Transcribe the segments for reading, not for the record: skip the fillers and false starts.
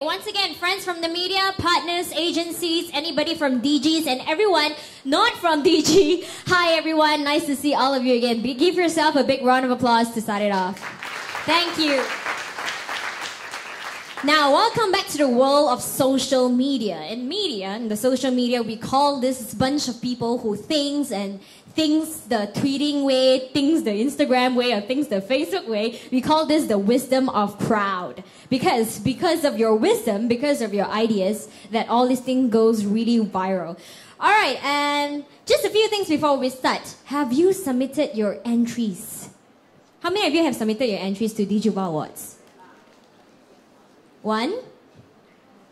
Once again, friends from the media, partners, agencies, anybody from DGs, and everyone not from DG. Hi everyone, nice to see all of you again. Give yourself a big round of applause to start it off. Thank you. Now, welcome back to the world of social media. In the social media, we call this bunch of people who thinks the tweeting way, thinks the Instagram way, or thinks the Facebook way. We call this the wisdom of crowd. Because of your wisdom, because of your ideas, that all this thing goes really viral. Alright, and just a few things before we start. Have you submitted your entries? How many of you have submitted your entries to DiGi WWWOW Awards? 1?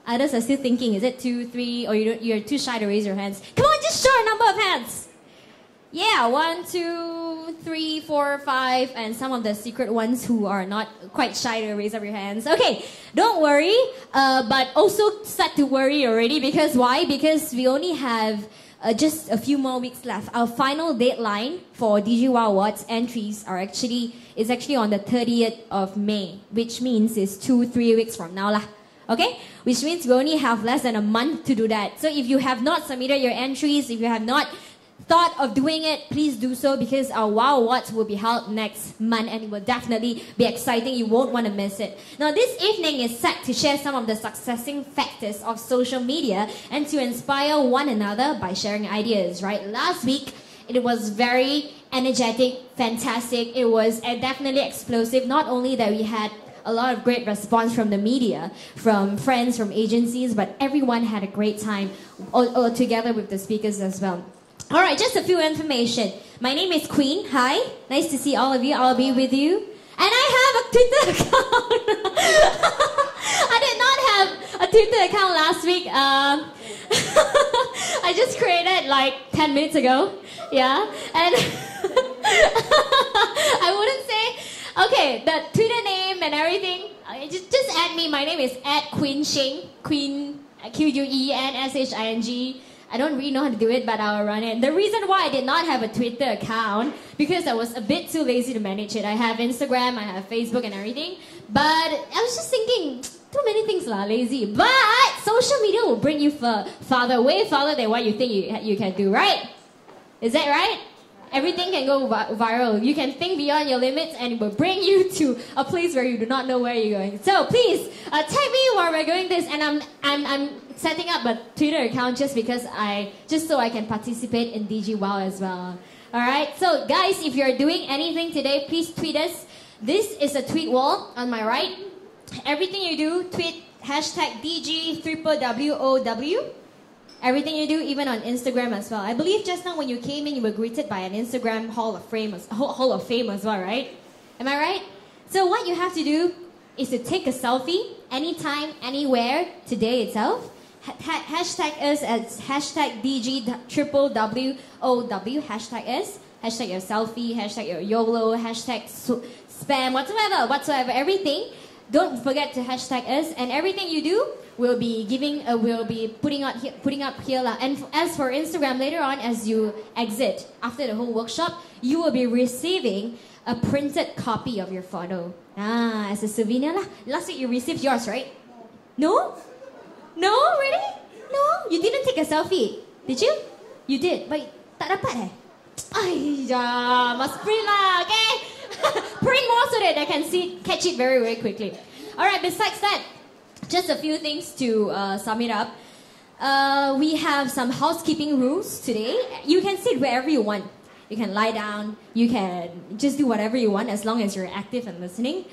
Others are still thinking, is it 2, 3, or you're too shy to raise your hands? Come on, just show a number of hands. Yeah, 1, 2, 3, 4, 5, and some of the secret ones who are not quite shy to raise up your hands. Okay, don't worry, but also start to worry already, because why? Because we only have just a few more weeks left. Our final deadline for DiGi WWWOW Awards entries is actually on the 30th of May, which means it's 2-3 weeks from now lah. Okay? Which means we only have less than a month to do that. So if you have not submitted your entries, if you have not thought of doing it, please do so, because our WOW Awards will be held next month and it will definitely be exciting. You won't want to miss it. Now, this evening is set to share some of the successing factors of social media and to inspire one another by sharing ideas, right? Last week, it was very energetic, fantastic. It was definitely explosive. Not only that we had a lot of great response from the media, from friends, from agencies, but everyone had a great time all together with the speakers as well. Alright, just a few information. My name is Queen. Hi. Nice to see all of you. I'll be with you. And I have a Twitter account. I did not have a Twitter account last week. I just created like 10 minutes ago. Yeah. And I wouldn't say, okay, the Twitter name and everything, just add me. My name is @QueenShing. Queen, QUENSHING. I don't really know how to do it, but I'll run it. The reason why I did not have a Twitter account, because I was a bit too lazy to manage it. I have Instagram, I have Facebook and everything, but I was just thinking, too many things lah, lazy. But social media will bring you farther, way farther than what you think you can do, right? Is that right? Everything can go viral. You can think beyond your limits and it will bring you to a place where you do not know where you're going. So please, tag me while we're going this, and I'm setting up a Twitter account just so I can participate in DiGi WWWOW as well. Alright, so guys, if you're doing anything today, please tweet us. This is a tweet wall on my right. Everything you do, tweet #DiGi WWWOW. Everything you do, even on Instagram as well. I believe just now when you came in, you were greeted by an Instagram Hall of Fame as well, right? Am I right? So what you have to do is to take a selfie anytime, anywhere, today itself. Hashtag us as #DiGi WWWOW. Hashtag us. Hashtag your selfie. Hashtag your YOLO. Hashtag spam. Whatsoever. Everything. Don't forget to hashtag us, and everything you do will be putting up here. And as for Instagram, later on, as you exit after the whole workshop, you will be receiving a printed copy of your photo. As a souvenir lah. Last week you received yours, right? No? No? Really? No? You didn't take a selfie, did you? You did, but tak dapat eh? Ayya, must print lah, okay? Print more so that I can catch it very, very quickly. Alright, besides that, just a few things to sum it up. We have some housekeeping rules today. You can sit wherever you want. You can lie down. You can just do whatever you want as long as you're active and listening.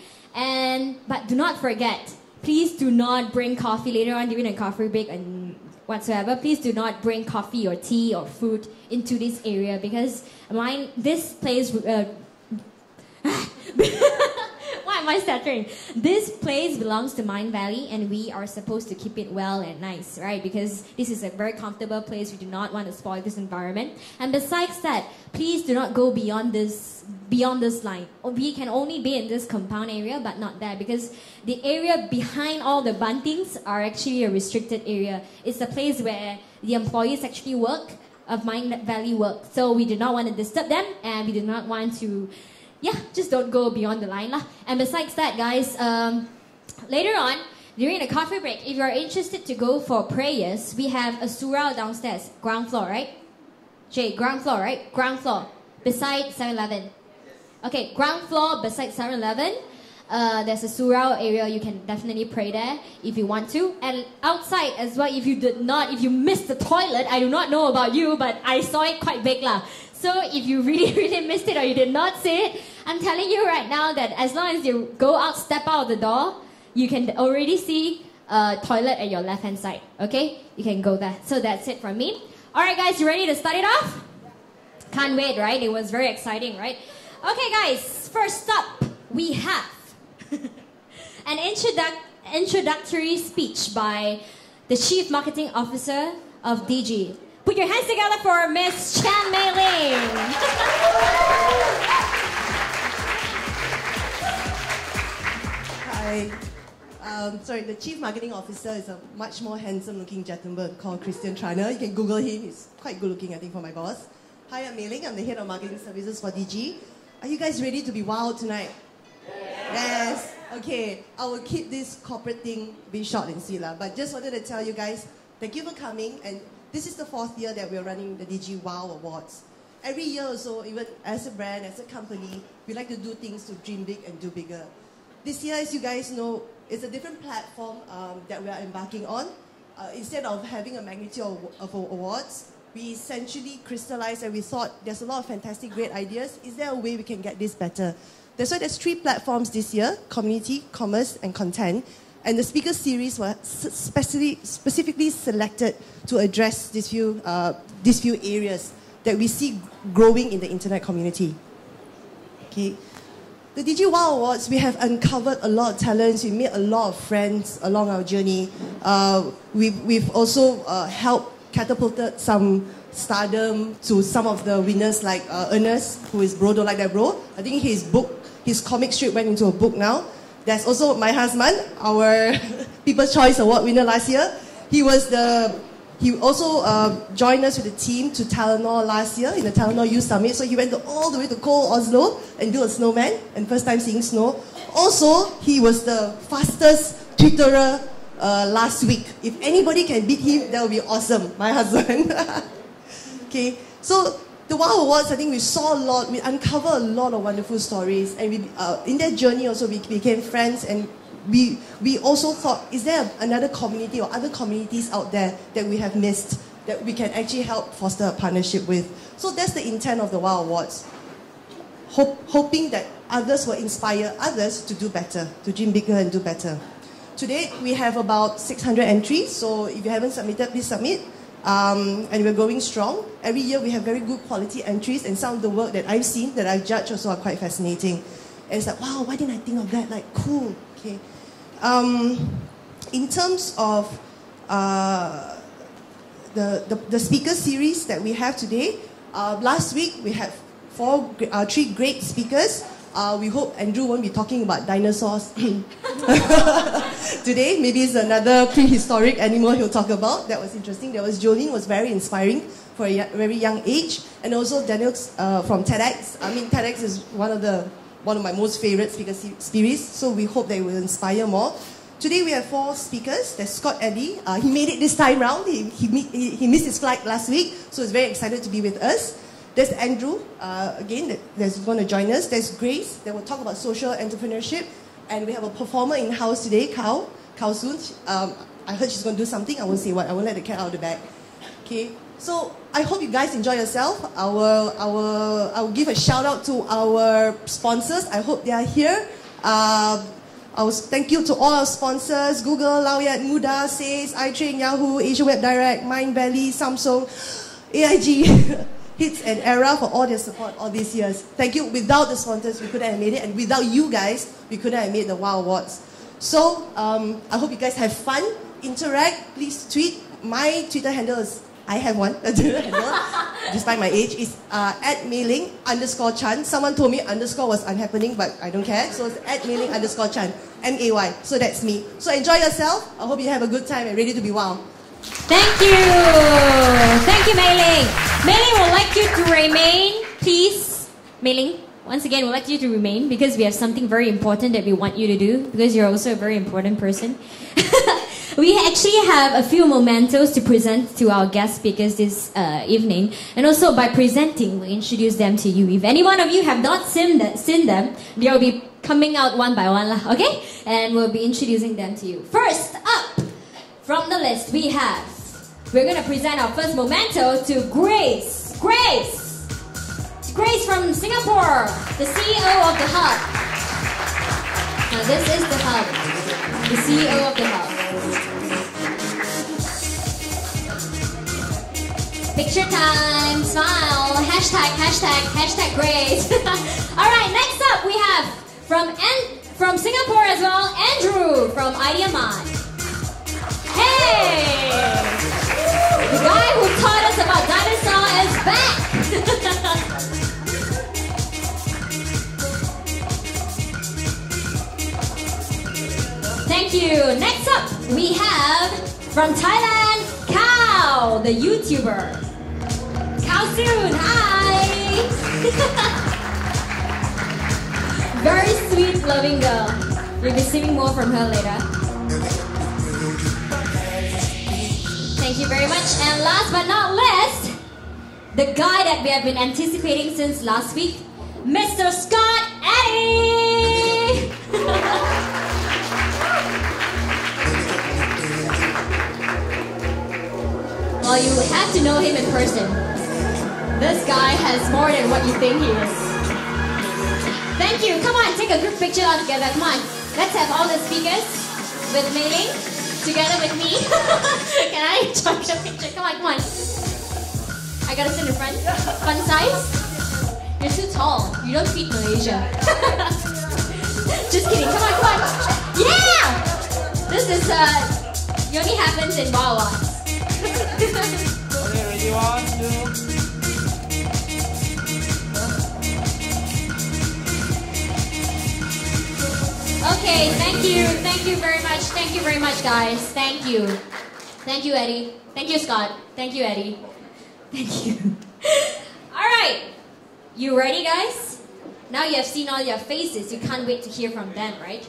But do not forget, please do not bring coffee later on during a coffee break and whatsoever. Please do not bring coffee or tea or food into this area, because this place... Why am I stuttering? This place belongs to Mind Valley, and we are supposed to keep it well and nice, right? Because this is a very comfortable place. We do not want to spoil this environment. And besides that, please do not go beyond this line. We can only be in this compound area, but not that, because the area behind all the buntings are actually a restricted area. It's the place where the employees actually work, of Mind Valley work. So we do not want to disturb them, and we do not want to... Yeah, just don't go beyond the line lah. And besides that, guys, later on, during the coffee break, if you're interested to go for prayers, we have a surau downstairs, ground floor, right? Jay, ground floor, right? Ground floor, beside 7-Eleven. Okay, ground floor beside 7-Eleven. There's a surau area. You can definitely pray there if you want to. And outside as well, if you missed the toilet, I do not know about you, but I saw it quite big lah. So if you really, really missed it or you did not see it, I'm telling you right now that as long as you go out, step out of the door, you can already see a toilet at your left-hand side. Okay? You can go there. So that's it from me. Alright guys, you ready to start it off? Can't wait, right? It was very exciting, right? Okay guys, first up, we have an introductory speech by the Chief Marketing Officer of DiGi. Put your hands together for Miss Chan Mei Ling. Hi. Sorry, the Chief Marketing Officer is a much more handsome-looking gentleman called Christian Triner. You can Google him. He's quite good-looking, I think, for my boss. Hi, I'm Mei Ling. I'm the Head of Marketing Services for DiGi. Are you guys ready to be wowed tonight? Yes. Okay. I will keep this corporate thing be short and sweet, but just wanted to tell you guys, thank you for coming. And this is the 4th year that we're running the DiGi WWW Awards. Every year or so, even as a brand, as a company, we like to do things to dream big and do bigger. This year, as you guys know, it's a different platform that we are embarking on. Instead of having a magnitude of awards, we essentially crystallized and we thought there's a lot of fantastic, great ideas. Is there a way we can get this better? That's why there's 3 platforms this year: community, commerce, and content. And the speaker series were specifically selected to address these few areas that we see growing in the internet community. Okay. The DiGi WWW Awards, we have uncovered a lot of talents. We made a lot of friends along our journey. We've also helped catapulted some stardom to some of the winners like Ernest, who is Bro Don't Like That Bro. I think his comic strip went into a book now. There's also my husband, our People's Choice Award winner last year. He also joined us with the team to Telenor last year in the Telenor Youth Summit. So he went all the way to cold Oslo and built a snowman, and first time seeing snow. Also, he was the fastest Twitterer last week. If anybody can beat him, that would be awesome. My husband. Okay, so the WWW Awards, I think we saw a lot. We uncovered a lot of wonderful stories, and in that journey also we became friends. And we also thought, is there another community or other communities out there that we have missed that we can actually help foster a partnership with? So that's the intent of the WWW Awards. Hoping that others will inspire others to do better, to dream bigger and do better. Today, we have about 600 entries, so if you haven't submitted, please submit. And we're going strong. Every year, we have very good quality entries, and some of the work that I've seen, that I've judged also are quite fascinating. And it's like, wow, why didn't I think of that? Like, cool, okay. In terms of the speaker series that we have today, last week, we had 3 great speakers. We hope Andrew won't be talking about dinosaurs today. Maybe it's another prehistoric animal he'll talk about. That was interesting. There was Jolene, was very inspiring for a very young age. And also Daniel from TEDx. I mean, TEDx is one of my most favorite speaker series. So we hope they will inspire more. Today we have 4 speakers. There's Scott Eddy. He made it this time round. He missed his flight last week. So he's very excited to be with us. There's Andrew, again, that's going to join us. There's Grace, that will talk about social entrepreneurship. And we have a performer in-house today, Kao Soon. I heard she's going to do something. I won't say what. I won't let the cat out of the bag. Okay, so I hope you guys enjoy yourself. I will give a shout out to our sponsors. I hope they are here. Thank you to all our sponsors: Google, Laoyat, Muda, Says, iTrain, Yahoo, Asia Web Direct, Mind Valley, Samsung, AIG. Hits and Era for all their support all these years. Thank you. Without the sponsors, we couldn't have made it. And without you guys, we couldn't have made the WWW Awards. So, I hope you guys have fun, interact, please tweet. My Twitter handle is, I have one, Twitter handle, despite my age, is @Meiling_Chan. Someone told me underscore was unhappening, but I don't care. So it's @Meiling_Chan, MAY. So that's me. So enjoy yourself. I hope you have a good time and ready to be wow. Thank you. Thank you, Mei Ling. Mei Ling would like you to remain, please. Mei Ling, once again, we'd like you to remain because we have something very important that we want you to do because you're also a very important person. We actually have a few mementos to present to our guest speakers this evening. And also by presenting, we'll introduce them to you. If any one of you have not seen them, they'll be coming out one by one, okay? And we'll be introducing them to you. First up from the list, we're going to present our first memento to Grace. Grace from Singapore, the CEO of the Hub. Now this is the Hub, the CEO of the Hub. Picture time, smile, hashtag Grace. Alright, next up we have from Singapore as well, Andrew from IdeaMind. Hey! The guy who taught us about dinosaur is back! Thank you. Next up, we have from Thailand, Kao, the YouTuber. Kao Soon, hi! Very sweet, loving girl. You'll be seeing more from her later. Thank you very much. And last but not least, the guy that we have been anticipating since last week, Mr. Scott Addy! Well, you have to know him in person. This guy has more than what you think he is. Thank you. Come on, take a group picture all together. Come on. Let's have all the speakers with Mei Ling together with me. Can I join the picture? Come on. I gotta sit in front. Fun size? You're too tall. You don't fit Malaysia. Just kidding. Come on. Yeah! This is, it only happens in Wawa. Okay, ready, 1, 2. Okay, thank you very much, guys. Thank you, Eddie. Thank you, Scott. Thank you, Eddie. Thank you. All right, you ready, guys? Now you have seen all your faces. You can't wait to hear from them, right?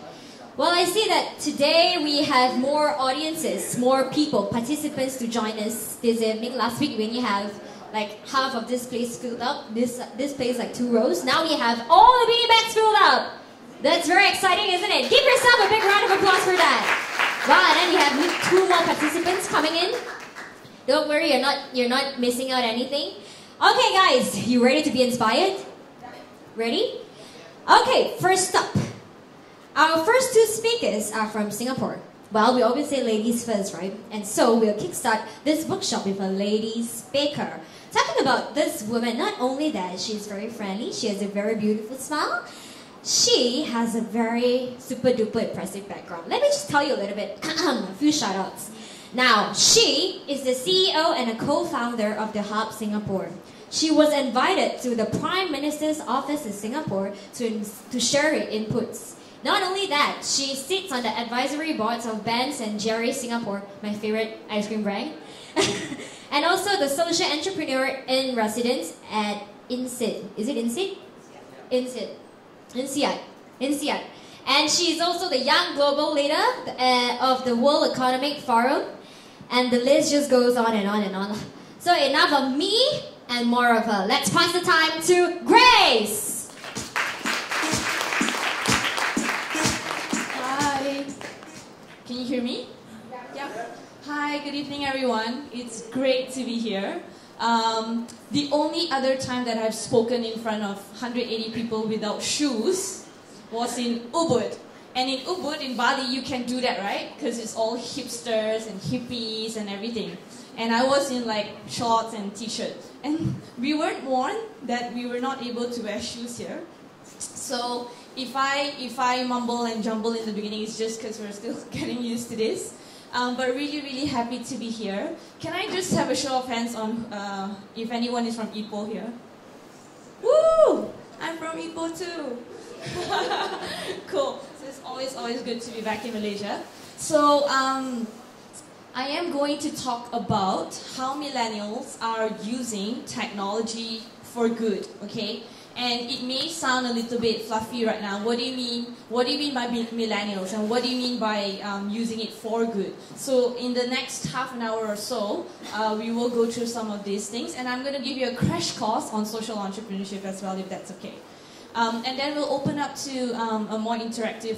Well, I see that today we have more audiences, more people, participants to join us this evening. Last week we only have like half of this place filled up. This place like 2 rows. Now we have all the beanbags filled up. That's very exciting, isn't it? Give yourself a big round of applause for that. Wow, and then you have 2 more participants coming in. Don't worry, you're not missing out anything. Okay, guys, you ready to be inspired? Ready? Okay, first up. Our first 2 speakers are from Singapore. Well, we always say ladies first, right? And so we'll kickstart this workshop with a lady speaker. Talking about this woman, not only that she's very friendly, she has a very beautiful smile. She has a very super duper impressive background. Let me just tell you a little bit, a few shout outs. Now, she is the CEO and a co-founder of the Hub Singapore. She was invited to the Prime Minister's office in Singapore to share her inputs. Not only that, she sits on the advisory boards of Ben & Jerry's Singapore, my favorite ice cream brand, and also the social entrepreneur in residence at INSEAD. Is it INSEAD? INSEAD. And she is also the young global leader of the World Economic Forum, and the list just goes on and on and on. So enough of me and more of her. Let's pass the time to Grace. Can you hear me? Yeah. Hi, good evening everyone. It's great to be here. The only other time that I've spoken in front of 180 people without shoes was in Ubud. And in Ubud, in Bali, you can do that, right? Because it's all hipsters and hippies and everything. And I was in like shorts and t-shirt. And we weren't warned that we were not able to wear shoes here. So if I mumble and jumble in the beginning, it's just because we're still getting used to this. But really, really happy to be here. Can I just have a show of hands on if anyone is from Ipoh here? Woo! I'm from Ipoh too. Cool. So it's always good to be back in Malaysia. So I am going to talk about how millennials are using technology for good, okay? And it may sound a little bit fluffy right now. What do you mean? What do you mean by millennials? And what do you mean by using it for good? So in the next half an hour or so, we will go through some of these things. And I'm going to give you a crash course on social entrepreneurship as well, if that's okay. And then we'll open up to a more interactive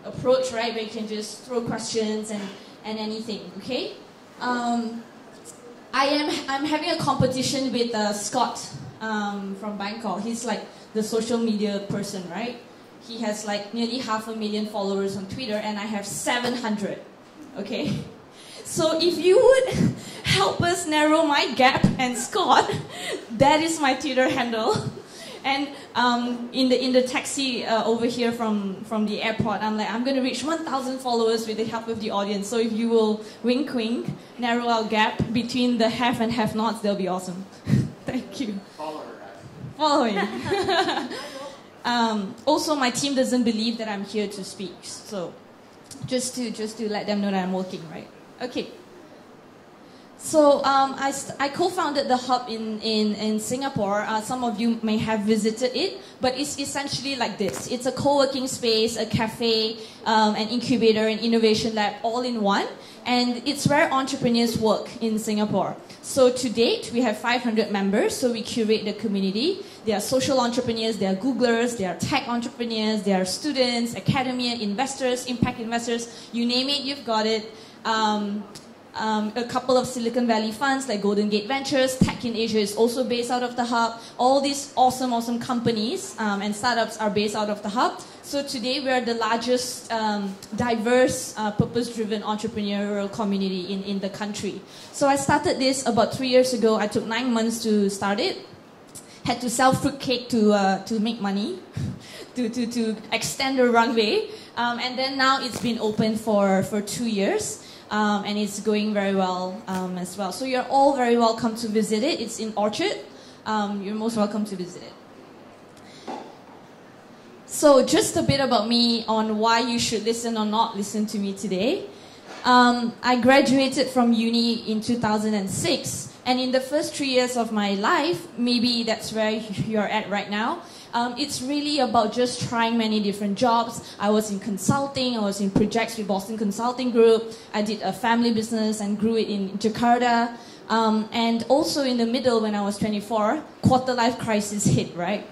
approach, right? Where you can just throw questions and anything, okay? I'm having a competition with Scott from Bangkok. He's like the social media person, right? He has like nearly 500,000 followers on Twitter, and I have 700, okay? So if you would help us narrow my gap and Scott, that is my Twitter handle. And in the taxi over here from the airport, I'm like, I'm going to reach 1,000 followers with the help of the audience. So if you will wink, wink, narrow our gap between the have and have-nots, that'll be awesome. Thank you. Follow her. Follow me. Also, my team doesn't believe that I'm here to speak. So just to let them know that I'm working, right? Okay. So I co-founded the hub in Singapore. Some of you may have visited it, but it's essentially like this. It's a co-working space, a cafe, an incubator, an innovation lab, all in one. And it's where entrepreneurs work in Singapore. So to date, we have 500 members, so we curate the community. There are social entrepreneurs, there are Googlers, there are tech entrepreneurs, there are students, academia, investors, impact investors, you name it, you've got it. A couple of Silicon Valley funds like Golden Gate Ventures, Tech in Asia is also based out of the hub. All these awesome companies and startups are based out of the hub. So today we are the largest diverse, purpose-driven entrepreneurial community in the country. So I started this about 3 years ago. I took 9 months to start it. Had to sell fruitcake to make money, to extend the runway. And then now it's been open for 2 years. And it's going very well as well. So you're all very welcome to visit it. It's in Orchard. You're most welcome to visit it. So just a bit about me on why you should listen or not listen to me today. I graduated from uni in 2006. And in the first 3 years of my life, maybe that's where you're at right now, it's really about just trying many different jobs. I was in consulting, I was in projects with Boston Consulting Group, I did a family business and grew it in Jakarta. And also in the middle, when I was 24, quarter life crisis hit, right?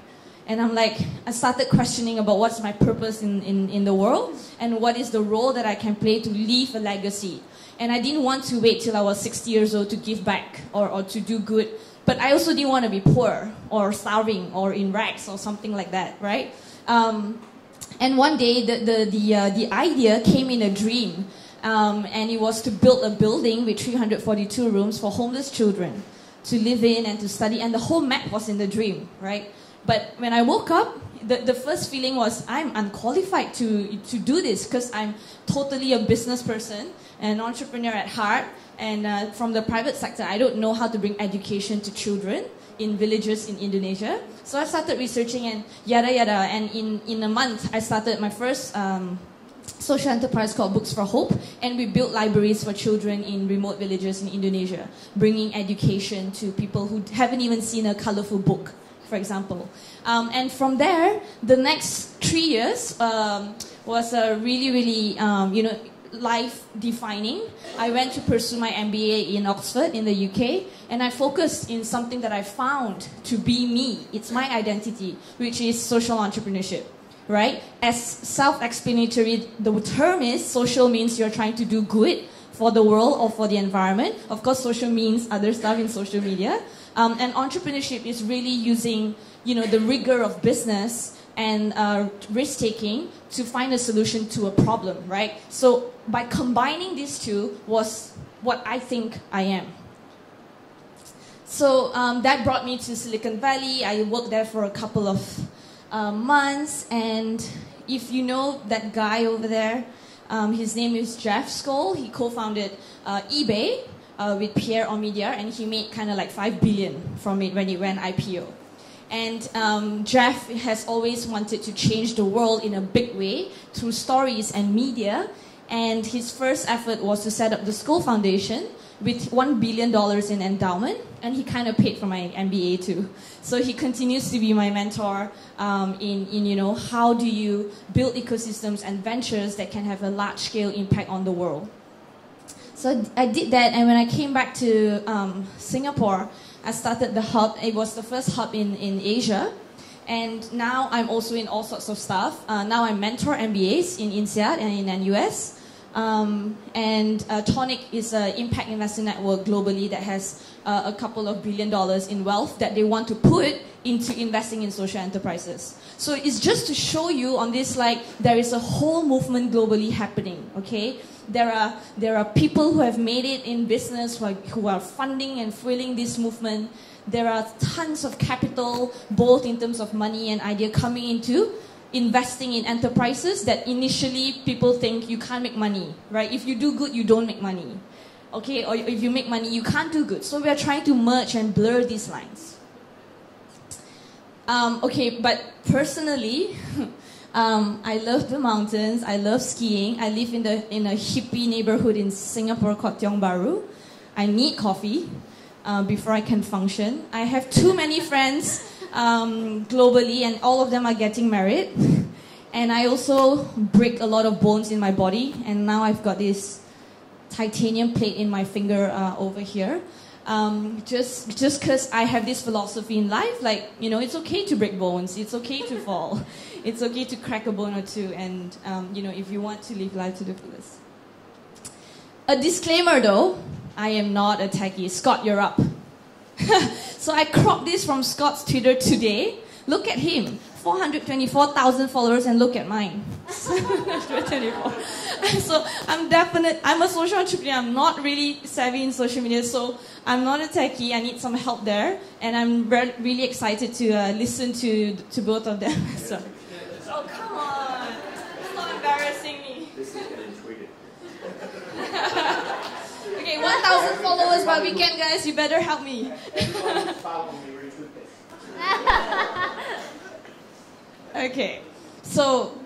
And I'm like, I started questioning about what's my purpose in the world and what is the role that I can play to leave a legacy. And I didn't want to wait till I was 60 years old to give back or to do good. But I also didn't want to be poor or starving or in rags or something like that, right? And one day the idea came in a dream. And it was to build a building with 342 rooms for homeless children to live in and to study. And the whole map was in the dream, right? But when I woke up, the first feeling was I'm unqualified to do this because I'm totally a business person, an entrepreneur at heart. And from the private sector, I don't know how to bring education to children in villages in Indonesia. So I started researching and yada yada. And in a month, I started my first social enterprise called Books for Hope. And we built libraries for children in remote villages in Indonesia, bringing education to people who haven't even seen a colorful book, for example. And from there, the next 3 years was really, life-defining. I went to pursue my MBA in Oxford in the UK, and I focused in something that I found to be me. It's my identity, which is social entrepreneurship, right? As self-explanatory, the term is social means you're trying to do good for the world or for the environment. Of course, social means other stuff in social media. And entrepreneurship is really using, the rigor of business and risk-taking to find a solution to a problem, right? So by combining these two was what I think I am. So that brought me to Silicon Valley. I worked there for a couple of months. And if you know that guy over there, his name is Jeff Skoll. He co-founded eBay with Pierre Omidyar, and he made kind of like $5 billion from it when it went IPO. And Jeff has always wanted to change the world in a big way through stories and media. And his first effort was to set up the school foundation with $1 billion in endowment, and he kind of paid for my MBA too. So he continues to be my mentor in how do you build ecosystems and ventures that can have a large-scale impact on the world. So I did that, and when I came back to Singapore, I started the hub. It was the first hub in Asia. And now I'm also in all sorts of stuff. Now I mentor MBAs in INSEAD and in NUS. And Tonic is an impact investing network globally that has a couple of $1 billion in wealth that they want to put into investing in social enterprises. So it's just to show you on this, like, there is a whole movement globally happening, okay? There are people who have made it in business who are funding and fueling this movement. There are tons of capital, both in terms of money and idea, coming into investing in enterprises that initially people think you can't make money, right? If you do good, you don't make money, okay? Or if you make money, you can't do good. So we are trying to merge and blur these lines. Okay, but personally, I love the mountains. I love skiing. I live in a hippie neighborhood in Singapore called Tiong Bahru. I need coffee before I can function. I have too many friends globally, and all of them are getting married. And I also break a lot of bones in my body, and now I've got this titanium plate in my finger over here. Just because I have this philosophy in life, like, it's okay to break bones, it's okay to fall, it's okay to crack a bone or two, and if you want to live life to the fullest. A disclaimer though, I am not a techie. Scott, you're up. So I cropped this from Scott's Twitter today. Look at him, 424,000 followers, and look at mine. 24. So I'm a social entrepreneur. I'm not really savvy in social media, so I'm not a techie. I need some help there, and I'm really excited to listen to both of them. So. Oh, come on. Stop embarrassing me. This is getting tweeted. Okay, 1,000 followers by weekend, guys. You better help me. Follow me, retweet this. Okay, so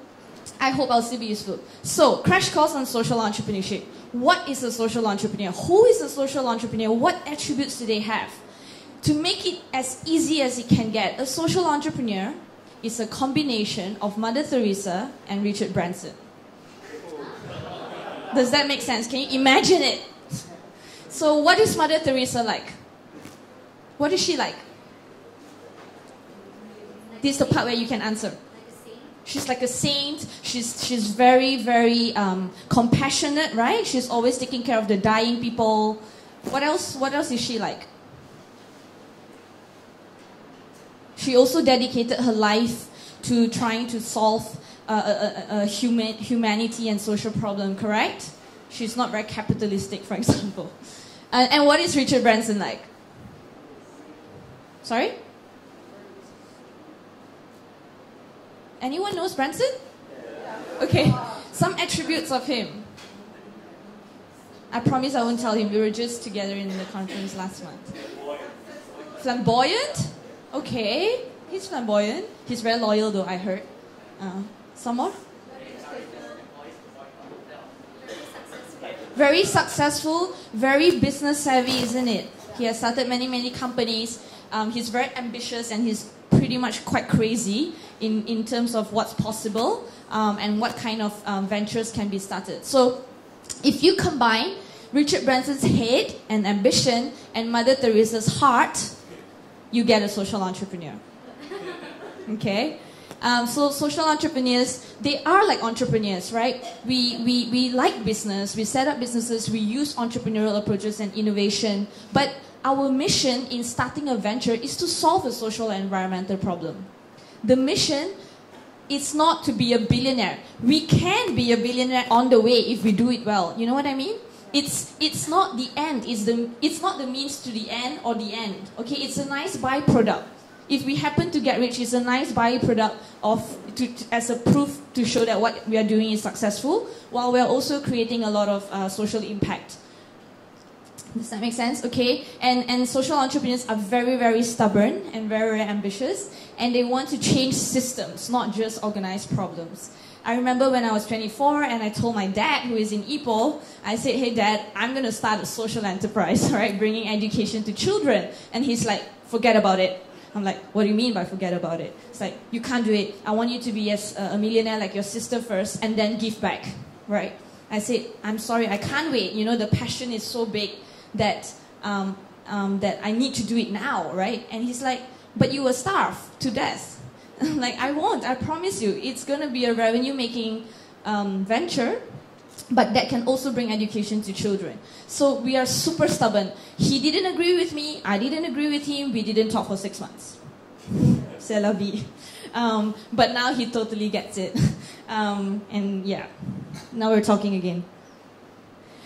I hope I'll still be useful. So, crash course on social entrepreneurship. What is a social entrepreneur? Who is a social entrepreneur? What attributes do they have? To make it as easy as it can get, a social entrepreneur is a combination of Mother Teresa and Richard Branson. Does that make sense? Can you imagine it? So what is Mother Teresa like? What is she like? This is the part where you can answer. She's like a saint. She's very, very compassionate, right? She's always taking care of the dying people. What else is she like? She also dedicated her life to trying to solve humanity and social problem, correct? She's not very capitalistic, for example. And what is Richard Branson like? Sorry? Anyone knows Branson? Okay, some attributes of him. I promise I won't tell him. We were just together in the conference last month. Flamboyant? Okay, he's flamboyant. He's very loyal though, I heard. Some more? Very successful, very business savvy, isn't it? He has started many, many companies. He's very ambitious, and he's pretty much quite crazy in terms of what's possible and what kind of ventures can be started. So if you combine Richard Branson's head and ambition and Mother Teresa's heart, you get a social entrepreneur. Okay? So social entrepreneurs, they are like entrepreneurs, right? We like business, we set up businesses, we use entrepreneurial approaches and innovation, but our mission in starting a venture is to solve a social and environmental problem. The mission is not to be a billionaire. We can be a billionaire on the way if we do it well. You know what I mean? It's not the end. It's not the means to the end or the end. Okay, it's a nice byproduct. If we happen to get rich, it's a nice byproduct as a proof to show that what we are doing is successful, while we are also creating a lot of social impact. Does that make sense? Okay, and social entrepreneurs are very, very stubborn and very, very ambitious, and they want to change systems, not just organize problems. I remember when I was 24 and I told my dad, who is in Ipoh, I said, hey dad, I'm going to start a social enterprise, right, bringing education to children. And he's like, forget about it. I'm like, what do you mean by forget about it? It's like, you can't do it. I want you to be a millionaire like your sister first and then give back, right? I said, I'm sorry, I can't wait. You know, the passion is so big that, that I need to do it now, right? And he's like, but you will starve to death. I'm like, I won't, I promise you. It's going to be a revenue-making venture, but that can also bring education to children. So we are super stubborn. He didn't agree with me, I didn't agree with him, we didn't talk for 6 months. C'est la vie. But now he totally gets it. And yeah, now we're talking again.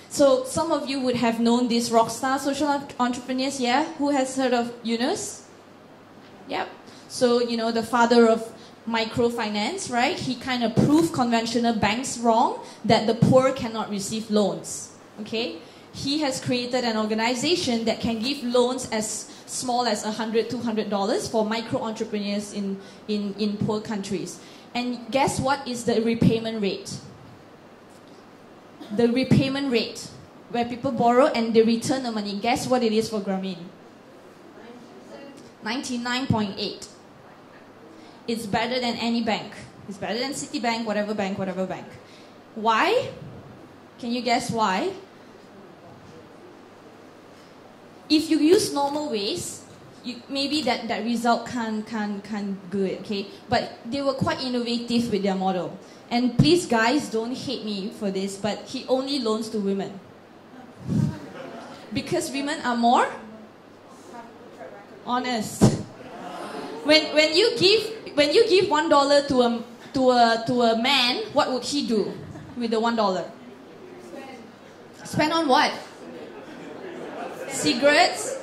So some of you would have known these rockstar social entrepreneurs, yeah? Who has heard of Yunus? Yep. So, you know, the father of microfinance, right? He kind of proved conventional banks wrong, that the poor cannot receive loans, okay? He has created an organization that can give loans as small as $100, $200 for micro entrepreneurs in poor countries. And guess what is the repayment rate? The repayment rate, where people borrow and they return the money. Guess what it is for Grameen? 99.8. It's better than any bank. It's better than Citibank, whatever bank, whatever bank. Why? Can you guess why? If you use normal ways, maybe that result can't good, okay? But they were quite innovative with their model. And please, guys, don't hate me for this, but he only loans to women. Because women are more honest. When you give $1 to a man, what would he do with the $1? Spend on what? Cigarettes?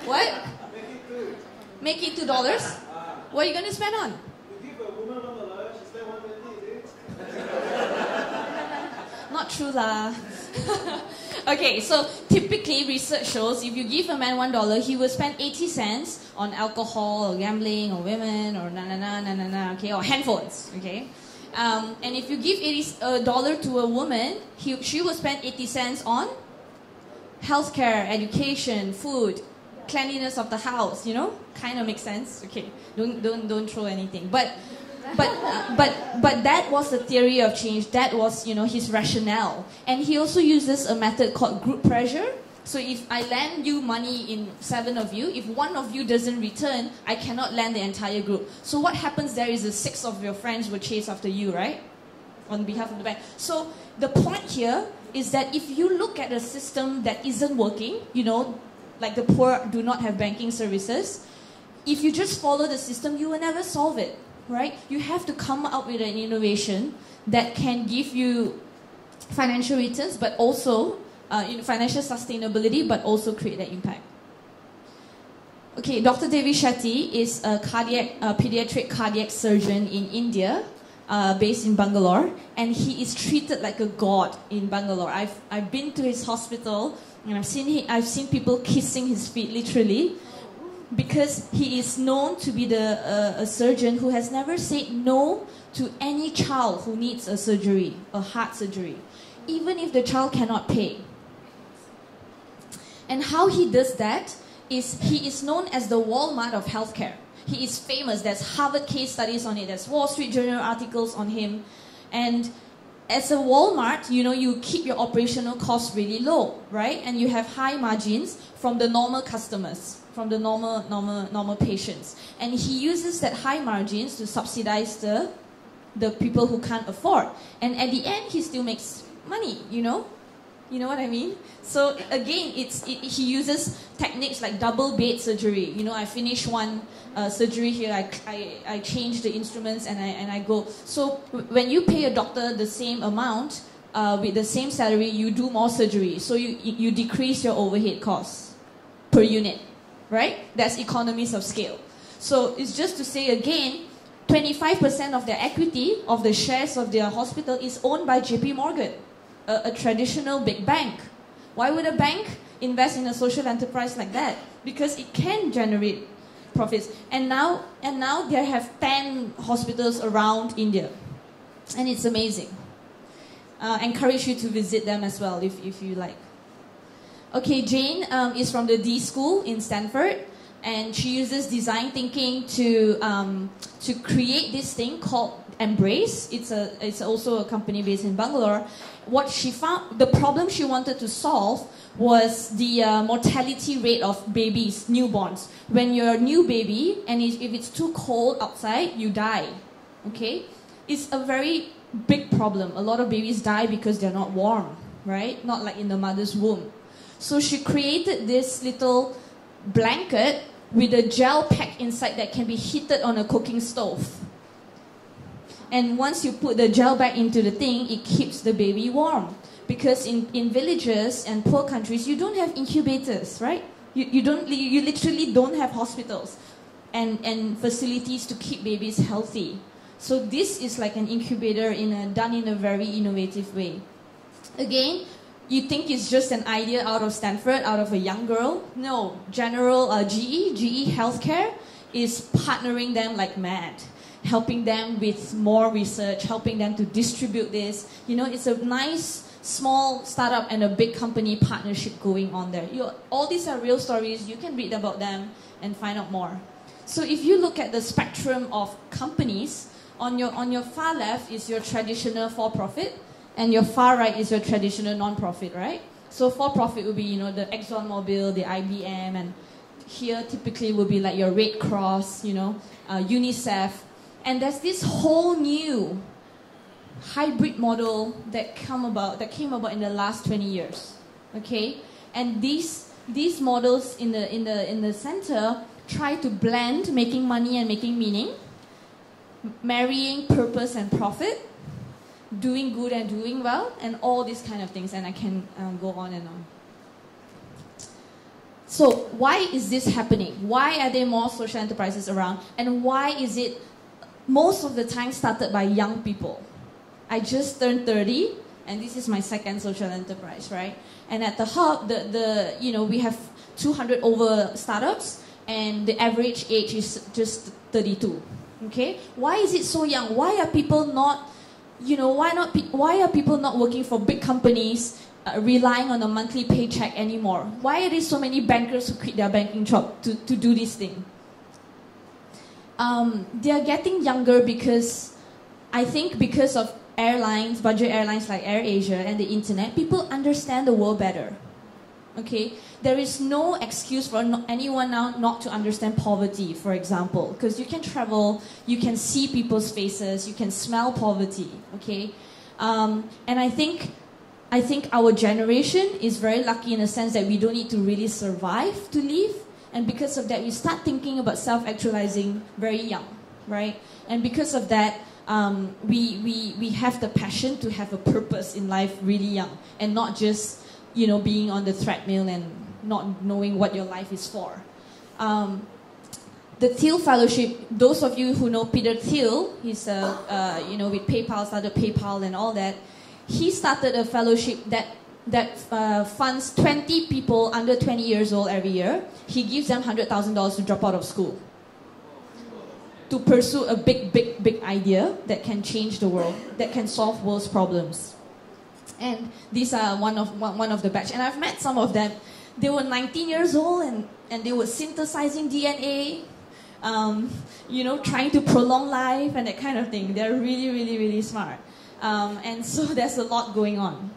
What? Make it $2. What are you going to spend on? Not true lah. Okay, so typically research shows if you give a man $1, he will spend 80 cents on alcohol or gambling or women or okay, or handphones, okay? And if you give $1 to a woman, she will spend 80 cents on healthcare, education, food, cleanliness of the house, you know? Kind of makes sense. Okay, don't throw anything. But that was the theory of change. That was, you know, his rationale. And he also uses a method called group pressure. So if I lend you money in 7 of you, if one of you doesn't return, I cannot lend the entire group. So what happens there is the 6 of your friends will chase after you, right? On behalf of the bank. So the point here is that if you look at a system that isn't working, you know, like the poor do not have banking services, if you just follow the system, you will never solve it. Right? You have to come up with an innovation that can give you financial returns, but also financial sustainability, but also create that impact. Okay, Dr. Devi Shetty is a pediatric cardiac surgeon in India, based in Bangalore, and he is treated like a god in Bangalore. I've been to his hospital, and I've seen people kissing his feet, literally. Because he is known to be a surgeon who has never said no to any child who needs a surgery, a heart surgery, even if the child cannot pay. And how he does that is he is known as the Walmart of healthcare. He is famous. There's Harvard case studies on it. There's Wall Street Journal articles on him. And as a Walmart, you know, you keep your operational costs really low, right? And you have high margins from the normal customers, from the normal patients. And he uses that high margins to subsidize the people who can't afford. And at the end, he still makes money, you know? You know what I mean? So again, he uses techniques like double bed surgery. You know, I finish one surgery here, I change the instruments and I go. So when you pay a doctor the same amount, with the same salary, you do more surgery. So you decrease your overhead costs per unit, right? That's economies of scale. So it's just to say again, 25% of their equity, of the shares of their hospital is owned by JP Morgan, a traditional big bank. Why would a bank invest in a social enterprise like that? Because it can generate profits. And now they have 10 hospitals around India. And it's amazing. Encourage you to visit them as well if you like. Okay, Jane is from the D School in Stanford, and she uses design thinking to create this thing called Embrace. It's also a company based in Bangalore. What she found, the problem she wanted to solve was the mortality rate of babies, newborns. When you're a new baby and if it's too cold outside, you die. Okay, it's a very big problem. A lot of babies die because they're not warm, right? Not like in the mother's womb. So she created this little blanket with a gel pack inside that can be heated on a cooking stove. And once you put the gel back into the thing, it keeps the baby warm. Because in villages and poor countries, you don't have incubators, right? You literally don't have hospitals and facilities to keep babies healthy. So this is like an incubator done in a very innovative way. Again, you think it's just an idea out of Stanford, out of a young girl? No, GE Healthcare is partnering them like mad, helping them with more research, helping them to distribute this. You know, it's a nice small startup and a big company partnership going on there. All these are real stories. You can read about them and find out more. So if you look at the spectrum of companies, on your far left is your traditional for-profit, and your far right is your traditional non-profit, right? So for-profit would be, the ExxonMobil, the IBM, and here typically would be like your Red Cross, UNICEF. And there's this whole new hybrid model that came about in the last 20 years, okay? And these models in the center try to blend making money and making meaning, marrying purpose and profit, doing good and doing well, and all these kind of things, and I can go on and on. So why is this happening? Why are there more social enterprises around? And why is it most of the time started by young people? I just turned 30, and this is my second social enterprise, right? And at the hub, we have 200 over startups, and the average age is just 32. Okay, why is it so young? Why are people not why are people not working for big companies, relying on a monthly paycheck anymore? Why are there so many bankers who quit their banking job to do this thing? They are getting younger because of airlines, budget airlines like AirAsia and the internet, people understand the world better. Okay, there is no excuse for anyone now not to understand poverty, for example, because you can travel, you can see people's faces, you can smell poverty. Okay, and I think our generation is very lucky in the sense that we don't need to really survive to live, and because of that, we start thinking about self-actualizing very young, right? And because of that, we have the passion to have a purpose in life really young, and not just being on the treadmill and not knowing what your life is for. The Thiel Fellowship, those of you who know Peter Thiel, he's with PayPal, started PayPal and all that. He started a fellowship that funds 20 people under 20 years old every year. He gives them $100,000 to drop out of school to pursue a big idea that can change the world, that can solve world's problems. And these are one of the batch. And I've met some of them. They were 19 years old and they were synthesizing DNA, trying to prolong life and that kind of thing. They're really, really, really smart. And so there's a lot going on.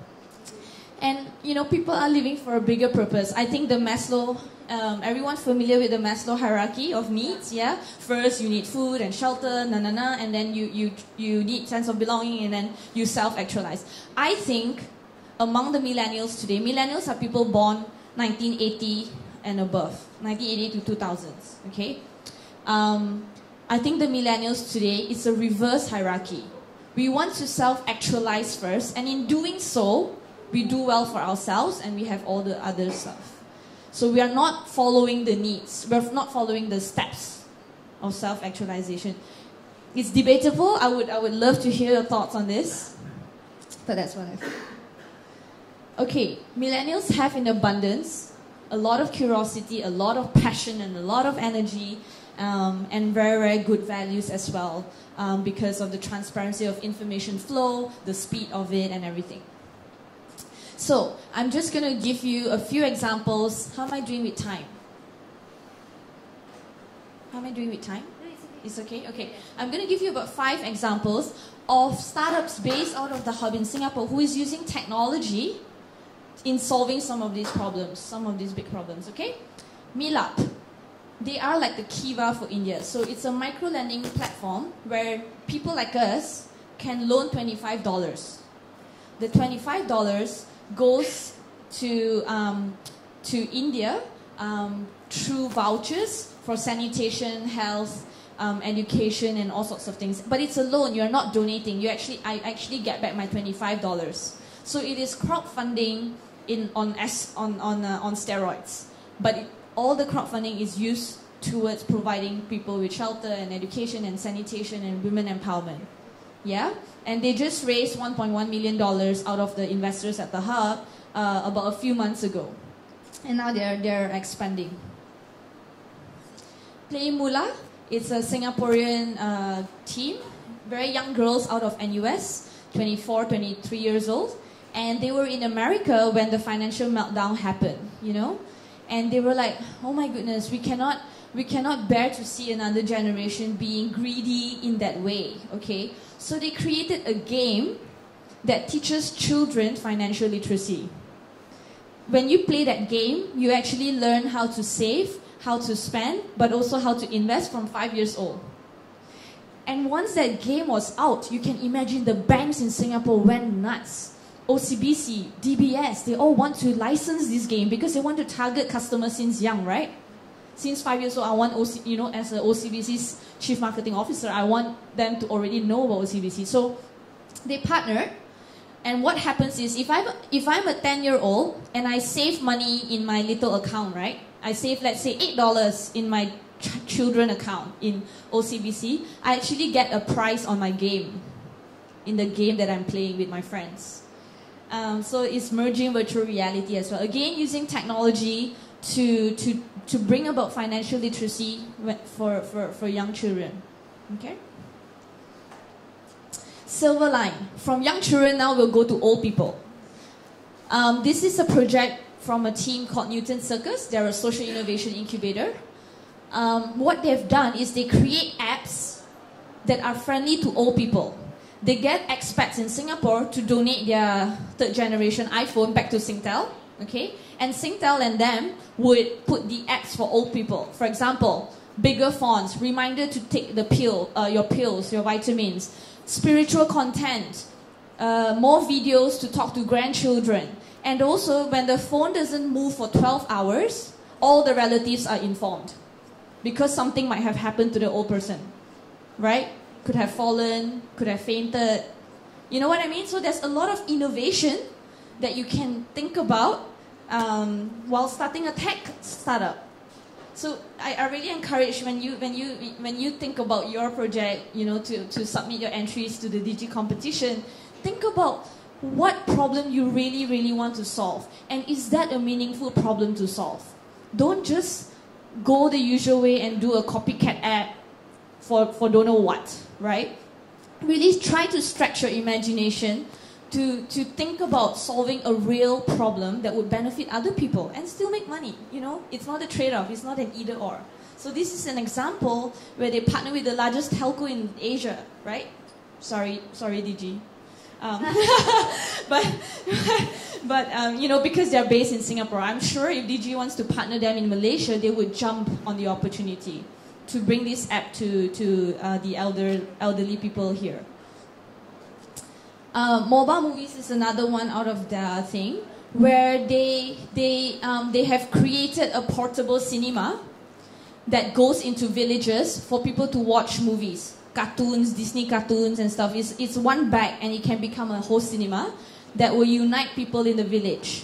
And, people are living for a bigger purpose. I think the Maslow, everyone's familiar with the Maslow hierarchy of needs, yeah? First, you need food and shelter, and then you need sense of belonging, and then you self-actualize. I think among the millennials today, millennials are people born 1980 and above, 1980 to 2000s, okay? I think the millennials today, it's a reverse hierarchy. We want to self-actualize first, and in doing so, we do well for ourselves, and we have all the other stuff. So we are not following the needs. We're not following the steps of self-actualization. It's debatable. I would love to hear your thoughts on this. But that's what I feel. Okay, millennials have in abundance a lot of curiosity, a lot of passion, and a lot of energy. and very, very good values as well, because of the transparency of information flow, the speed of it, and everything. So I'm just going to give you a few examples. How am I doing with time? How am I doing with time? It's okay? Okay. I'm going to give you about 5 examples of startups based out of the hub in Singapore who is using technology in solving some of these problems, some of these big problems, okay? Meetup. They are like the Kiva for India. So it's a micro-lending platform where people like us can loan $25. The $25 goes to India through vouchers for sanitation, health, education, and all sorts of things. But it's a loan. You're not donating. I actually get back my $25. So it is crowdfunding on steroids. But all the crowdfunding is used towards providing people with shelter and education and sanitation and women empowerment. Yeah? And they just raised $1.1 million out of the investors at the hub about a few months ago. And now they're expanding. Play Mula. It's a Singaporean team, very young girls out of NUS, 24, 23 years old. And they were in America when the financial meltdown happened, you know? And they were like, oh my goodness, we cannot bear to see another generation being greedy in that way, okay? So they created a game that teaches children financial literacy. When you play that game, you actually learn how to save, how to spend, but also how to invest from 5 years old. And once that game was out, you can imagine the banks in Singapore went nuts. OCBC, DBS, they all want to license this game because they want to target customers since young, right? Since 5 years old, I want as an OCBC's chief marketing officer, I want them to already know about OCBC. So they partnered, and what happens is if I'm a 10-year-old and I save money in my little account, right? I save, let's say, $8 in my children account in OCBC, I actually get a prize on my game, in the game that I'm playing with my friends. So it's merging virtual reality as well. Again, using technology to bring about financial literacy for young children. Okay? Silver line. From young children now we'll go to old people. This is a project from a team called Newton Circus. They're a social innovation incubator. What they've done is they create apps that are friendly to old people. They get expats in Singapore to donate their 3rd generation iPhone back to Singtel, okay? And Singtel and them would put the apps for old people. For example, bigger fonts, reminder to take the pill, your pills, your vitamins, spiritual content, more videos to talk to grandchildren. And also, when the phone doesn't move for 12 hours, all the relatives are informed. Because something might have happened to the old person, right? Could have fallen, could have fainted. You know what I mean? So there's a lot of innovation that you can think about while starting a tech startup. So I really encourage when you think about your project, you know, to submit your entries to the DiGi competition, think about what problem you really, really want to solve. And is that a meaningful problem to solve? Don't just go the usual way and do a copycat app for don't know what, right? Really try to stretch your imagination to think about solving a real problem that would benefit other people and still make money, you know? It's not a trade-off, it's not an either-or. So this is an example where they partner with the largest telco in Asia, right? Sorry, DiGi. But you know, because they're based in Singapore, I'm sure if DiGi wants to partner them in Malaysia, they would jump on the opportunity to bring this app to the elderly people here. Mobile movies is another one out of their thing, where they have created a portable cinema that goes into villages for people to watch movies, cartoons, Disney cartoons and stuff. It's one bag and it can become a whole cinema that will unite people in the village.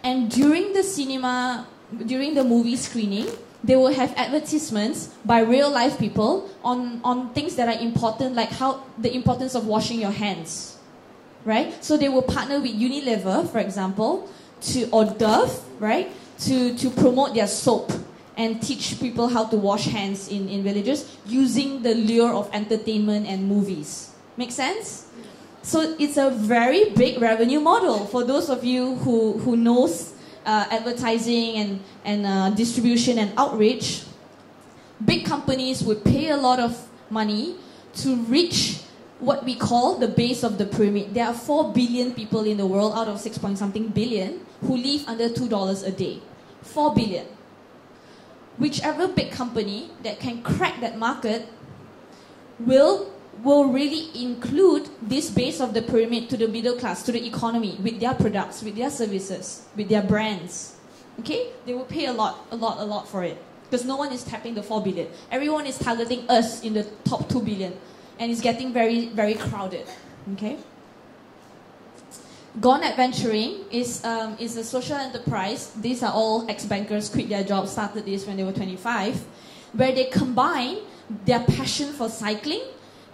And during the movie screening, they will have advertisements by real life people on things that are important, like the importance of washing your hands, right? So they will partner with Unilever, for example, or Dove, right, to promote their soap and teach people how to wash hands in villages using the lure of entertainment and movies. Make sense? So it's a very big revenue model for those of you who knows advertising and distribution and outreach. Big companies would pay a lot of money to reach what we call the base of the pyramid. There are 4 billion people in the world out of 6-point-something billion who live under $2 a day. 4 billion. Whichever big company that can crack that market will really include this base of the pyramid to the middle class, to the economy, with their products, with their services, with their brands. Okay? They will pay a lot for it. Because no one is tapping the 4 billion. Everyone is targeting us in the top 2 billion. And it's getting very, very crowded. Okay? Gone Adventuring is a social enterprise. These are all ex-bankers, quit their jobs, started this when they were 25, where they combine their passion for cycling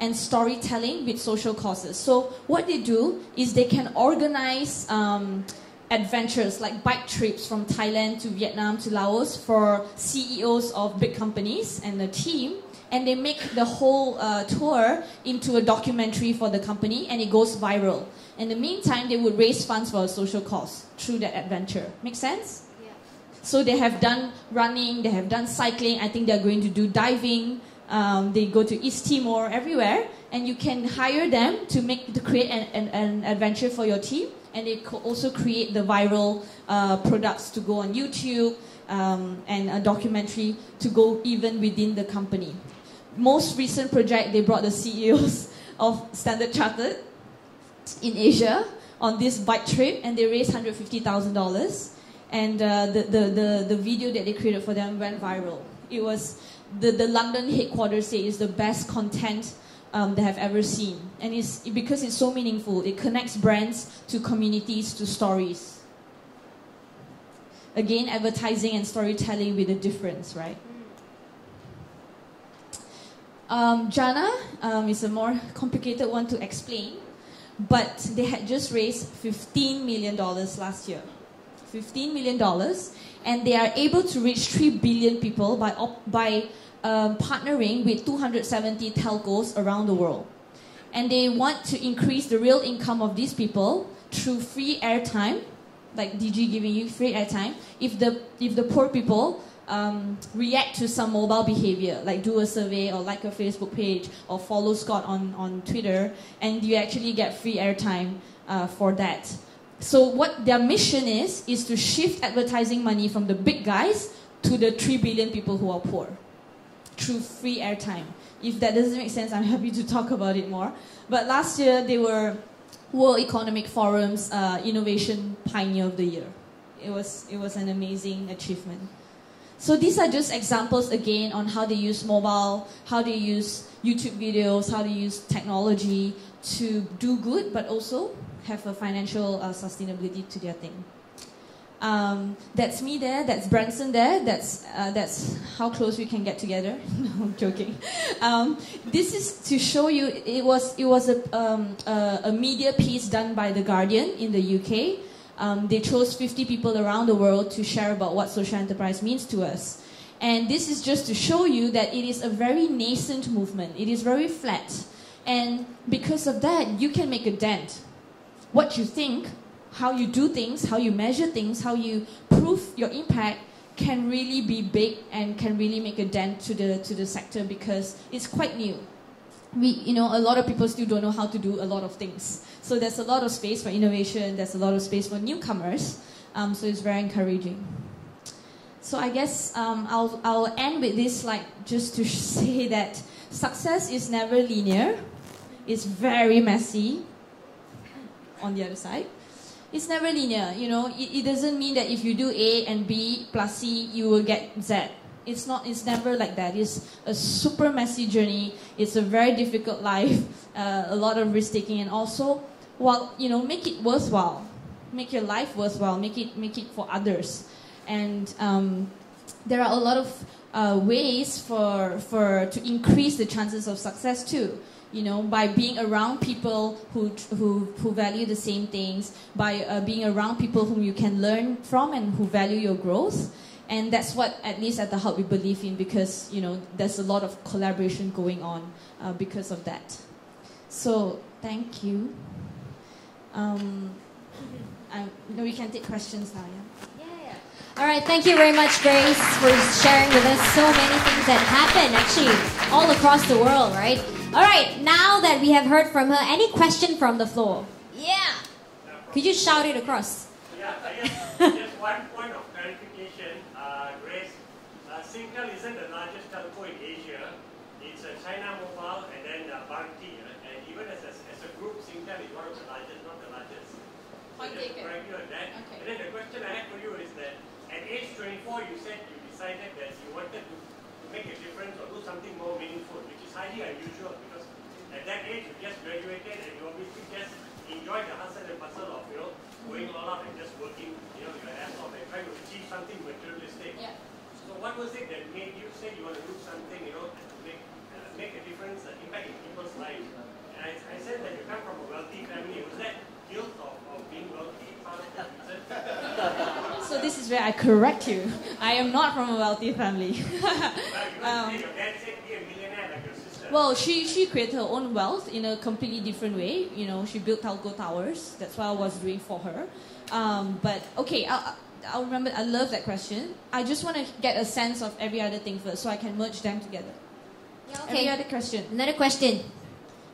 and storytelling with social causes. So what they do is they can organize adventures like bike trips from Thailand to Vietnam to Laos for CEOs of big companies and the team, and they make the whole tour into a documentary for the company, and it goes viral. In the meantime, they would raise funds for a social cause through that adventure. Make sense? Yeah. So they have done running, they have done cycling, I think they're going to do diving, they go to East Timor, everywhere, and you can hire them to create an adventure for your team, and they also create the viral products to go on YouTube and a documentary to go even within the company. Most recent project, they brought the CEOs of Standard Chartered in Asia on this bike trip, and they raised $150,000, and the video that they created for them went viral. It was the London headquarters say it's the best content they have ever seen, and because it's so meaningful. It connects brands to communities to stories. Again, advertising and storytelling with a difference, right? Jana is a more complicated one to explain, but they had just raised $15 million last year. $15 million, and they are able to reach 3 billion people by partnering with 270 telcos around the world. And they want to increase the real income of these people through free airtime, like DiGi giving you free airtime, if the poor people react to some mobile behavior, like do a survey or like a Facebook page or follow Scott on Twitter, and you actually get free airtime for that. So what their mission is to shift advertising money from the big guys to the 3 billion people who are poor through free airtime. If that doesn't make sense, I'm happy to talk about it more. But last year, they were World Economic Forum's Innovation Pioneer of the Year. It was an amazing achievement. So these are just examples, again, on how they use mobile, how they use YouTube videos, how they use technology to do good, but also have a financial sustainability to their thing. That's me there, that's Branson there, that's how close we can get together. No, I'm joking. This is to show you, it was a media piece done by The Guardian in the UK. They chose 50 people around the world to share about what social enterprise means to us. And this is just to show you that it is a very nascent movement. It is very flat. And because of that, you can make a dent. What you think, how you do things, how you measure things, how you prove your impact can really be big and can really make a dent to the sector because it's quite new. A lot of people still don't know how to do a lot of things. So there's a lot of space for innovation, there's a lot of space for newcomers, so it's very encouraging. So I guess I'll end with this slide just to say that success is never linear, it's very messy on the other side. It's never linear, it doesn't mean that if you do A and B plus C, you will get Z. It's never like that. It's a super messy journey. It's a very difficult life, a lot of risk taking, and also, make it worthwhile, make your life worthwhile, make it for others, and there are a lot of ways to increase the chances of success too. By being around people who value the same things, by being around people whom you can learn from and who value your growth. And that's what, at least at the Hub, we believe in, because there's a lot of collaboration going on because of that. So thank you. We can take questions now. Yeah. All right, thank you very much, Grace, for sharing with us so many things that happen actually all across the world, right? All right, now that we have heard from her, any question from the floor? Yeah. Could you shout it across? Yeah, I guess just one point of clarification, Grace. Singtel isn't the largest telco in Asia. It's China Mobile and then Bharti. And even as a group, Singtel is one of the largest, not the largest. Point taken. Correct you on that. Okay. And then the question I have for you is that at age 24, you said you decided that you wanted to make a difference or do something more meaningful, which is highly unusual because at that age you just graduated and you obviously just enjoyed the hustle and bustle of going all out and just working your ass off and trying to achieve something materialistic. Yeah. So what was it that made you say you want to do something to make a difference, impact in people's lives? And I said that you come from a wealthy family. Was that guilt of being wealthy part of that reason? So this is where I correct you. I am not from a wealthy family. But your dad said be a millionaire like your sister. Well, she created her own wealth in a completely different way. She built telco towers. That's what I was doing for her. But okay, I'll remember. I love that question. I just want to get a sense of every other thing first, so I can merge them together. Yeah, okay. Every other question. Another question.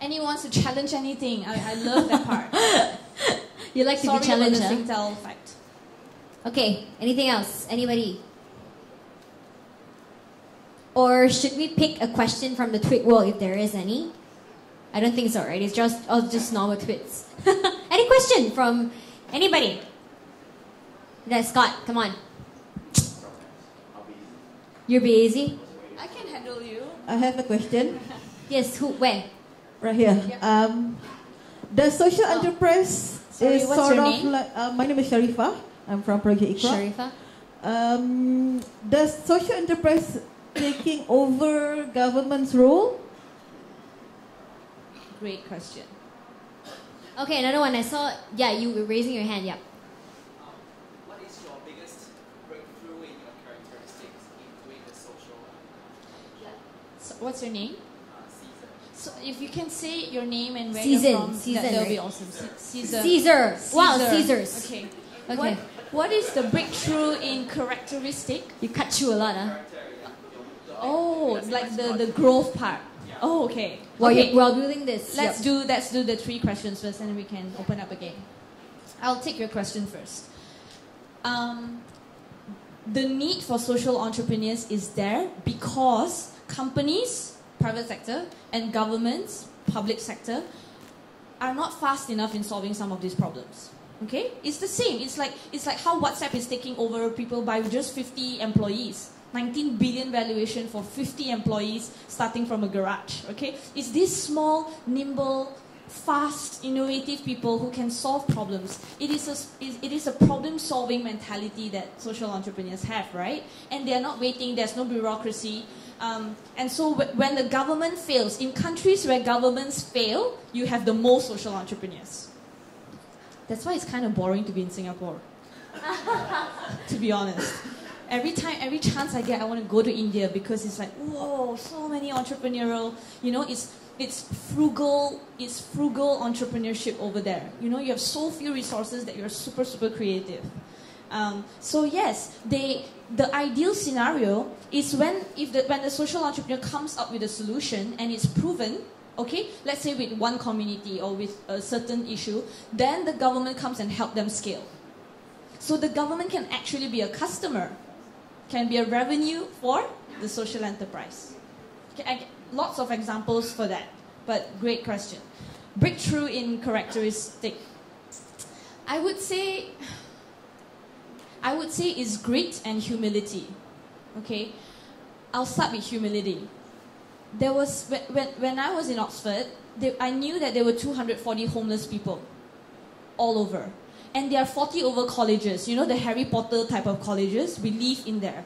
Anyone wants to challenge anything? I love that part. You like to Sorry be challenged, about huh? the Singtel fact. Okay, anything else? Anybody? Or should we pick a question from the tweet wall if there is any? I don't think so, right? It's just normal tweets. Any question from anybody? That's Scott, come on. You'll be easy? I can handle you. I have a question. Yes, who, where? Right here. The social enterprise Sorry, is what's sort your of name? like, my name is Sharifah. I'm from Project Ikra. Sharifah? Does social enterprise taking over government's role? Great question. Okay, another one. I saw, you were raising your hand, What is your biggest breakthrough in your characteristics in doing the social So what's your name? Caesar? So if you can say your name and where Season, you're from, season, that'll be right? awesome. Caesar. Caesar. Wow, Caesars. Okay. Okay. What is the breakthrough in characteristic? You cut through a lot, huh? Oh, like the growth part. Oh, okay. While Okay. you're building this. Let's do the 3 questions first, and then we can open up again. I'll take your question first. The need for social entrepreneurs is there because companies, private sector, and governments, public sector, are not fast enough in solving some of these problems. Okay, it's the same. It's like how WhatsApp is taking over people by just 50 employees. 19 billion valuation for 50 employees starting from a garage. Okay, it's these small, nimble, fast, innovative people who can solve problems. It is a problem-solving mentality that social entrepreneurs have, right? And they are not waiting. There's no bureaucracy. And so when the government fails, in countries where governments fail, you have the most social entrepreneurs. That's why it's kind of boring to be in Singapore, to be honest. Every chance I get, I want to go to India because it's like, whoa, so many entrepreneurial, it's frugal entrepreneurship over there. You have so few resources that you're super, super creative. So yes, the ideal scenario is when the social entrepreneur comes up with a solution and it's proven, okay, let's say with one community or with a certain issue, then the government comes and help them scale. So the government can actually be a customer, can be a revenue for the social enterprise. Okay, lots of examples for that, but great question. Breakthrough in characteristic. I would say is grit and humility. Okay, I'll start with humility. There was when I was in Oxford, I knew that there were 240 homeless people all over. And there are 40 over colleges, the Harry Potter type of colleges. We live in there.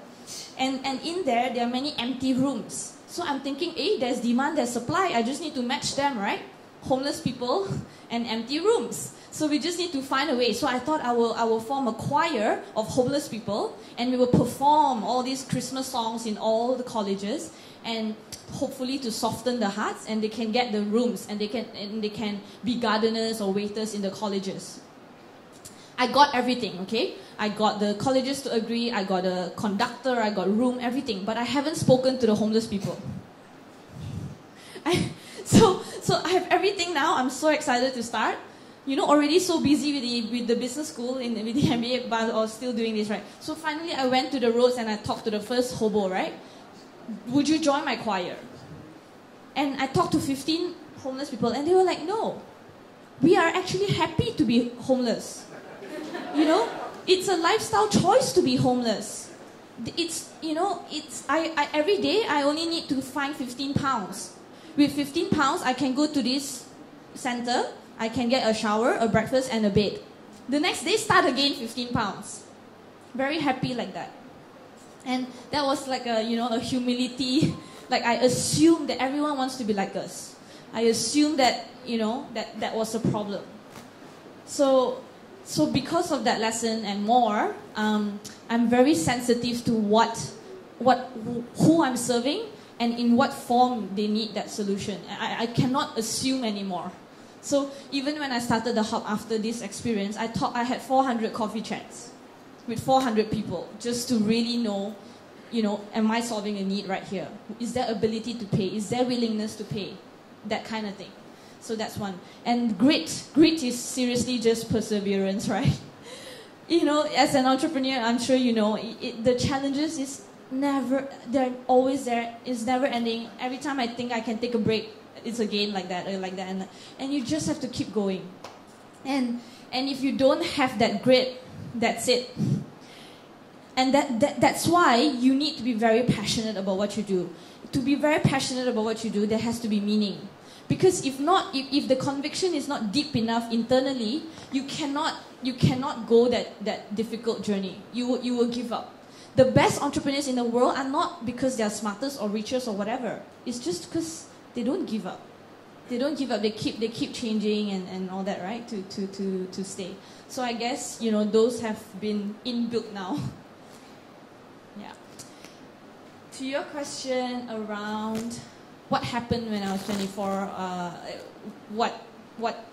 And in there are many empty rooms. So I'm thinking, there's demand, there's supply. I just need to match them, right? homeless people and empty rooms. So we just need to find a way. So I thought I will form a choir of homeless people, and we will perform all these Christmas songs in all the colleges, and hopefully to soften the hearts, and they can get the rooms, and they can be gardeners or waiters in the colleges. I got everything, okay? I got the colleges to agree, I got a conductor, I got room, everything, but I haven't spoken to the homeless people. So I have everything now. I'm so excited to start. You know, already so busy with the business school with the MBA, but I was still doing this, right? So finally I went to the roads and I talked to the first hobo, right? Would you join my choir? And I talked to 15 homeless people, and they were like, no, we are actually happy to be homeless. You know, it's a lifestyle choice to be homeless. It's, you know, I every day I only need to find 15 pounds. With 15 pounds, I can go to this center, I can get a shower, a breakfast, and a bed. The next day, start again, 15 pounds. Very happy like that. And that was like a, you know, a humility. Like I assumed that everyone wants to be like us. I assumed that, you know, that was a problem. So because of that lesson and more, I'm very sensitive to who I'm serving and in what form they need that solution. I cannot assume anymore. So even when I started the hub after this experience, I had 400 coffee chats with 400 people just to really know, you know, am I solving a need right here? Is there ability to pay? Is there willingness to pay? That kind of thing. So that's one. And grit is seriously just perseverance, right? You know, as an entrepreneur, I'm sure you know, the challenges is they're always there. It's never ending. Every time I think I can take a break, it's again like that, and you just have to keep going. And if you don't have that grit, that's it. And that's why you need to be very passionate about what you do. To be very passionate about what you do, there has to be meaning. Because if not, if the conviction is not deep enough internally, you cannot go that difficult journey. You will give up. The best entrepreneurs in the world are not because they are smartest or richest or whatever. It's just because they don't give up. They don't give up. They keep changing and all that, right? To stay. So I guess, you know, those have been inbuilt now. Yeah. To your question around what happened when I was 24,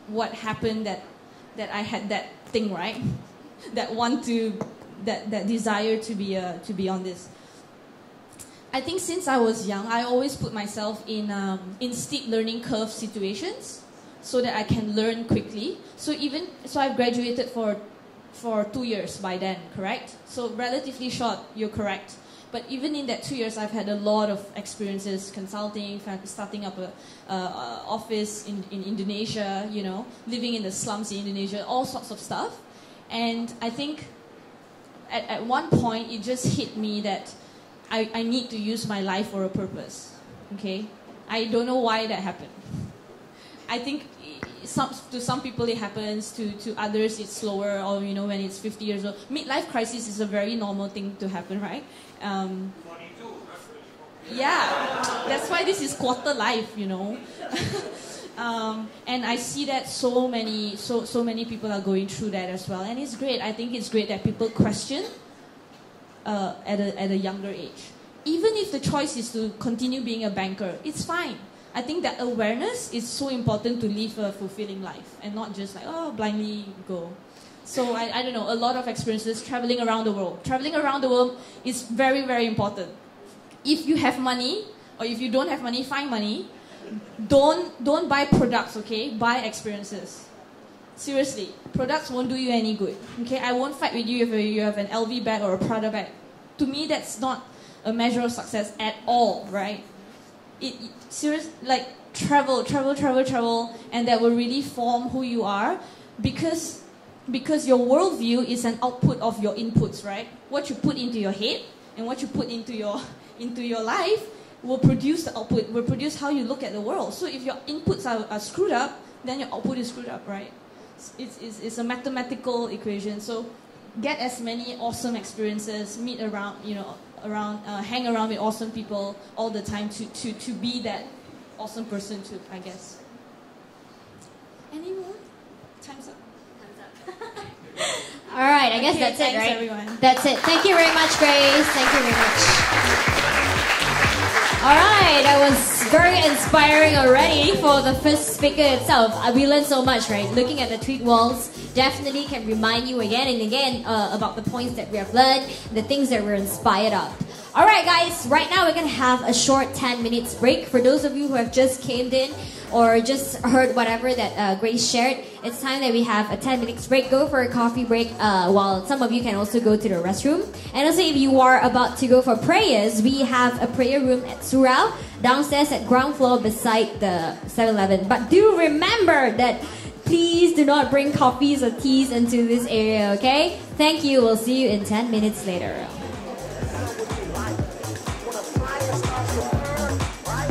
what happened that I had that thing, right? that desire to be on this. I think since I was young, I always put myself in steep learning curve situations so that I can learn quickly. So I've graduated for 2 years by then, correct? So relatively short, you're correct. But even in that 2 years, I've had a lot of experiences, consulting, starting up a office in Indonesia, you know, living in the slums in Indonesia, all sorts of stuff. And I think at one point, it just hit me that I need to use my life for a purpose, okay? I don't know why that happened. I think to some people it happens, to others it's slower, or, you know, when it's 50 years old. Midlife crisis is a very normal thing to happen, right? 42. Yeah, that's why this is quarter life, you know. And I see that so many people are going through that as well, and it's great. I think it's great that people question at a younger age. Even if the choice is to continue being a banker, it's fine. I think that awareness is so important to live a fulfilling life and not just like, oh, blindly go. So I don't know, a lot of experiences traveling around the world. Traveling around the world is very, very important. If you have money, or if you don't have money, find money. Don't buy products, okay? Buy experiences. Seriously, products won't do you any good. Okay, I won't fight with you if you have an LV bag or a Prada bag. To me, that's not a measure of success at all, right? Like travel, and that will really form who you are, because your worldview is an output of your inputs, right? What you put into your head and what you put into your life will produce the output, will produce how you look at the world. So if your inputs are screwed up, then your output is screwed up, right? It's a mathematical equation. So get as many awesome experiences, meet around, hang around with awesome people all the time to be that awesome person too, I guess. Any more? Time's up. All right, I guess Okay, that's it, thanks, right? everyone. That's it. Thank you very much, Grace. Thank you very much. All right, that was very inspiring already for the first speaker itself. We learned so much, right? Looking at the tweet walls definitely can remind you again and again about the points that we have learned, the things that we're inspired of. All right, guys, right now we're going to have a short 10 minutes break. For those of you who have just came in or just heard whatever that Grace shared, it's time that we have a 10 minutes break. Go for a coffee break while some of you can also go to the restroom. And also if you are about to go for prayers, we have a prayer room at Surau, downstairs at ground floor beside the 7-Eleven. But do remember that please do not bring coffees or teas into this area, okay? Thank you. We'll see you in 10 minutes later.